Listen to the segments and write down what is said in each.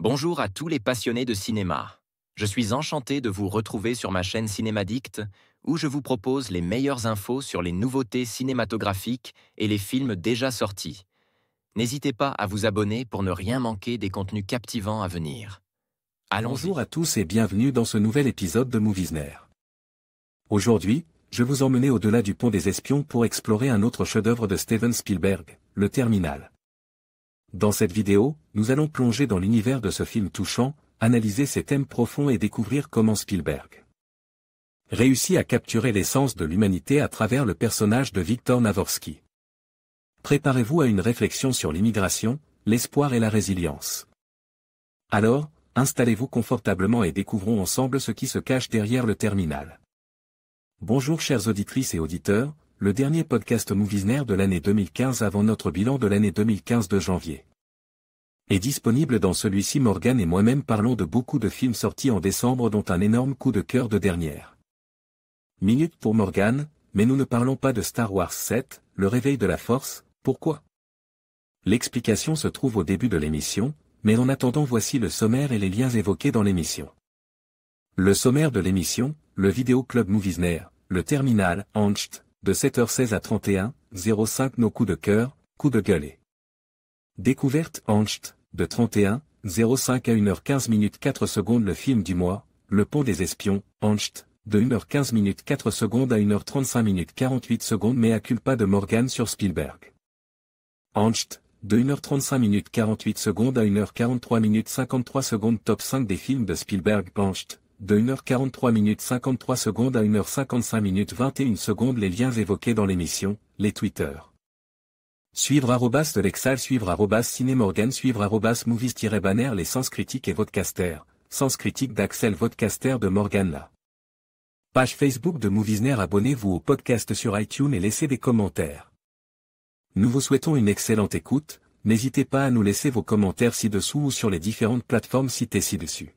Bonjour à tous les passionnés de cinéma. Je suis enchanté de vous retrouver sur ma chaîne Cinémadicte, où je vous propose les meilleures infos sur les nouveautés cinématographiques et les films déjà sortis. N'hésitez pas à vous abonner pour ne rien manquer des contenus captivants à venir. Allons-y. Bonjour à tous et bienvenue dans ce nouvel épisode de Moviesner. Aujourd'hui, je vous emmène au-delà du pont des espions pour explorer un autre chef-d'œuvre de Steven Spielberg, Le Terminal. Dans cette vidéo, nous allons plonger dans l'univers de ce film touchant, analyser ses thèmes profonds et découvrir comment Spielberg réussit à capturer l'essence de l'humanité à travers le personnage de Victor Navorsky. Préparez-vous à une réflexion sur l'immigration, l'espoir et la résilience. Alors, installez-vous confortablement et découvrons ensemble ce qui se cache derrière Le Terminal. Bonjour chères auditrices et auditeurs, le dernier podcast Moviesner de l'année 2015 avant notre bilan de l'année 2015 de janvier est disponible. Dans celui-ci, Morgan et moi-même parlons de beaucoup de films sortis en décembre, dont un énorme coup de cœur de dernière minute pour Morgan, mais nous ne parlons pas de Star Wars 7, le réveil de la Force. Pourquoi? L'explication se trouve au début de l'émission, mais en attendant voici le sommaire et les liens évoqués dans l'émission. Le sommaire de l'émission, le vidéo club Moviesner, Le Terminal, Angst, de 7h16 à 31h05 nos coups de cœur, coups de gueule et découverte Angst, de 31h05 à 1h15 4 secondes le film du mois, Le Pont des Espions, Angst, de 1h15 4 secondes à 1h35 48 secondes mea culpa de Morgan sur Spielberg. Angst, de 1h35 48 secondes à 1h43 53 secondes top 5 des films de Spielberg. Angst, de 1h43 53 secondes à 1h55 21 secondes les liens évoqués dans l'émission, les Twitter. Suivre @ de Lexal, suivre @ Ciné-Morgan, suivre @ Movies-Banner, les Sens Critiques et Vodcaster, Sens Critique d'Axel, Vodcaster de Morgan. La page Facebook de Moviesner, abonnez-vous au podcast sur iTunes et laissez des commentaires. Nous vous souhaitons une excellente écoute, n'hésitez pas à nous laisser vos commentaires ci-dessous ou sur les différentes plateformes citées ci-dessus.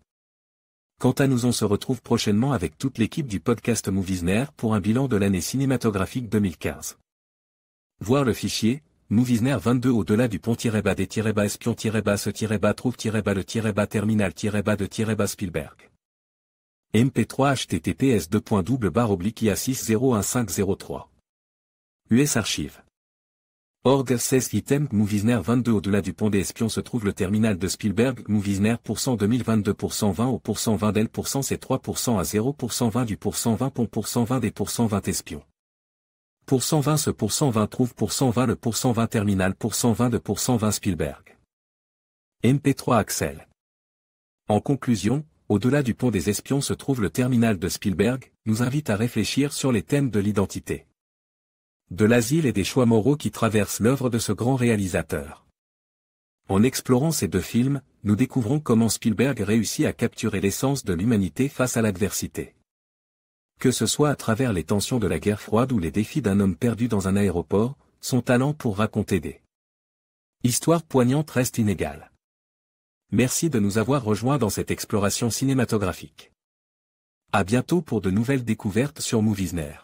Quant à nous, on se retrouve prochainement avec toute l'équipe du podcast Moviesner pour un bilan de l'année cinématographique 2015. Voir le fichier, Moviesner 22 au-delà du pont-espion-se-trouve-le-terminal-de-Spielberg. MP3 https://ia601503. US Archive. Org 16 item Moviesner 22 au-delà du pont des espions se trouve le terminal de Spielberg. Moviesner % 2022 %20 au %20 del %, c'est 3% à 0% 20 du %20 pont %20 des %20 espions. %20 ce %20 trouve %20 le %20 terminal %20 de %20 Spielberg. MP3 Axel. En conclusion, au-delà du pont des espions se trouve le terminal de Spielberg, nous invite à réfléchir sur les thèmes de l'identité, de l'asile et des choix moraux qui traversent l'œuvre de ce grand réalisateur. En explorant ces deux films, nous découvrons comment Spielberg réussit à capturer l'essence de l'humanité face à l'adversité. Que ce soit à travers les tensions de la guerre froide ou les défis d'un homme perdu dans un aéroport, son talent pour raconter des histoires poignantes reste inégal. Merci de nous avoir rejoints dans cette exploration cinématographique. À bientôt pour de nouvelles découvertes sur Moviesner.